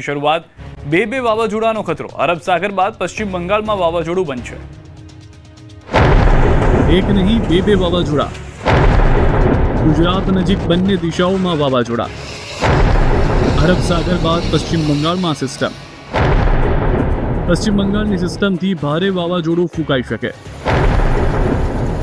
શરૂઆત બે વાવાઝોડાનો ખતરો, અરબ સાગર બાદ પશ્ચિમ બંગાળમાં વાવાઝોડું બનશે। એક નહીં બે વાવાઝોડા, ગુજરાત નજીક બંને દિશાઓમાં વાવાઝોડા, અરબ સાગર બાદ પશ્ચિમ બંગાળમાં સિસ્ટમ, પશ્ચિમ બંગાળની સિસ્ટમથી ભારે વાવાઝોડું ફૂંકાઈ શકે,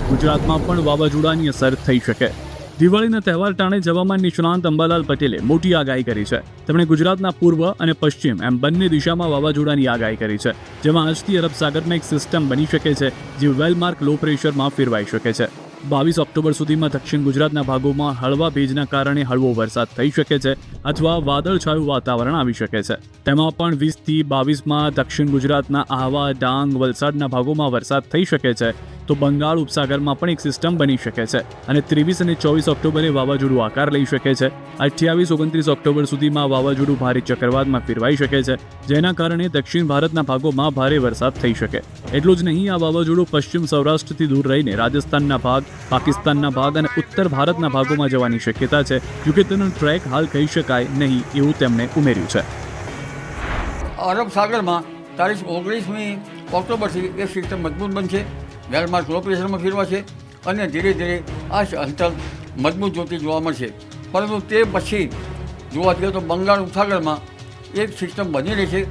ગુજરાતમાં પણ વાવાઝોડાની અસર થઈ શકે। દિવાળીના તહેવાર ટાણે હવામાન નિષ્ણાંત અંબાલાલ પટેલે મોટી આગાહી કરી છે। તેમણે ગુજરાતના પૂર્વ અને પશ્ચિમ એમ બંને દિશામાં વાવાઝોડાની આગાહી કરી છે, જેમાં આજથી અરબ સાગરમાં એક સિસ્ટમ બની શકે છે જે વેલમાર્ક લો પ્રેશરમાં ફેરવાઈ શકે છે। 22 ઓક્ટોબર સુધીમાં દક્ષિણ ગુજરાતના ભાગોમાં હળવા ભેજના કારણે હળવો વરસાદ થઈ શકે છે અથવા વાદળછાયું વાતાવરણ આવી શકે છે। તેમાં પણ 20 થી 22માં દક્ષિણ ગુજરાતના આહવા, ડાંગ, વલસાડના ભાગોમાં વરસાદ થઈ શકે છે, તો બંગાળ ઉપસાગરમાં પણ એક સિસ્ટમ બની શકે છે અને 23 અને 24 ઓક્ટોબરે વાવાઝોડું આકાર લઈ શકે છે। 28-29 ઓક્ટોબર સુધીમાં વાવાઝોડું ભારે ચક્રવાતમાં ફેરવાઈ શકે છે, જેના કારણે દક્ષિણ ભારતના ભાગોમાં ભારે વરસાદ થઈ શકે। એટલું જ નહીં, આ વાવાઝોડું પશ્ચિમ સૌરાષ્ટ્રથી દૂર રહીને રાજસ્થાનના ભાગ, પાકિસ્તાનના ભાગ અને ઉત્તર ભારતના ભાગોમાં જવાની શક્યતા છે, જોકે તેનો ટ્રેક હાલ કહી શકાય નહીં એવું તેમણે ઉમેર્યું છે। અરબ સાગરમાં તારીખ 19મી ઓક્ટોબરથી એક સિસ્ટમ મજબૂત બનશે, વેલમાર્ક લો પ્રેશરમાં ફેરવાશે અને ધીરે ધીરે આ હલચલ મજબૂત જોતી જોવા મળશે। પરંતુ તે પછી જોવા જઈએ તો બંગાળ ઉપસાગરમાં એક સિસ્ટમ બની રહેશે।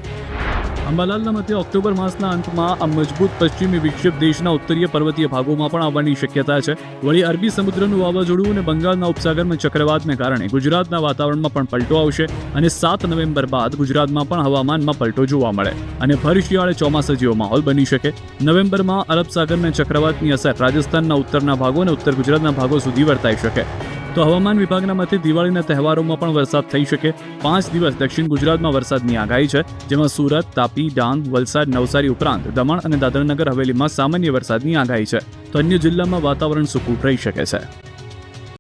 અંબાલાલના મતે ઓક્ટોબર માસના અંતમાં આ મજબૂત પશ્ચિમી વિક્ષેપ દેશના ઉત્તરીય પર્વતીય ભાગોમાં પણ આવવાની શક્યતા છે। વળી અરબી સમુદ્રનું વાવાઝોડું અને બંગાળના ઉપસાગરમાં ચક્રવાતને કારણે ગુજરાતના વાતાવરણમાં પણ પલટો આવશે અને 7 નવેમ્બર બાદ ગુજરાતમાં પણ હવામાનમાં પલટો જોવા મળે અને ભર શિયાળે ચોમાસા જેવો માહોલ બની શકે। નવેમ્બરમાં અરબ સાગરના ચક્રવાતની અસર રાજસ્થાનના ઉત્તરના ભાગો અને ઉત્તર ગુજરાતના ભાગો સુધી વર્તાઈ શકે। તો હવામાન વિભાગના મતે દિવાળીના તહેવારોમાં પણ વરસાદ થઈ શકે। 5 દિવસ દક્ષિણ ગુજરાતમાં વરસાદની આગાહી છે, જેમાં સુરત, તાપી, ડાંગ, વલસાડ, નવસારી ઉપરાંત દમણ અને દાદરાનગર હવેલીમાં સામાન્ય વરસાદની આગાહી છે, તો અન્ય જિલ્લામાં વાતાવરણ સૂકું રહી શકે છે।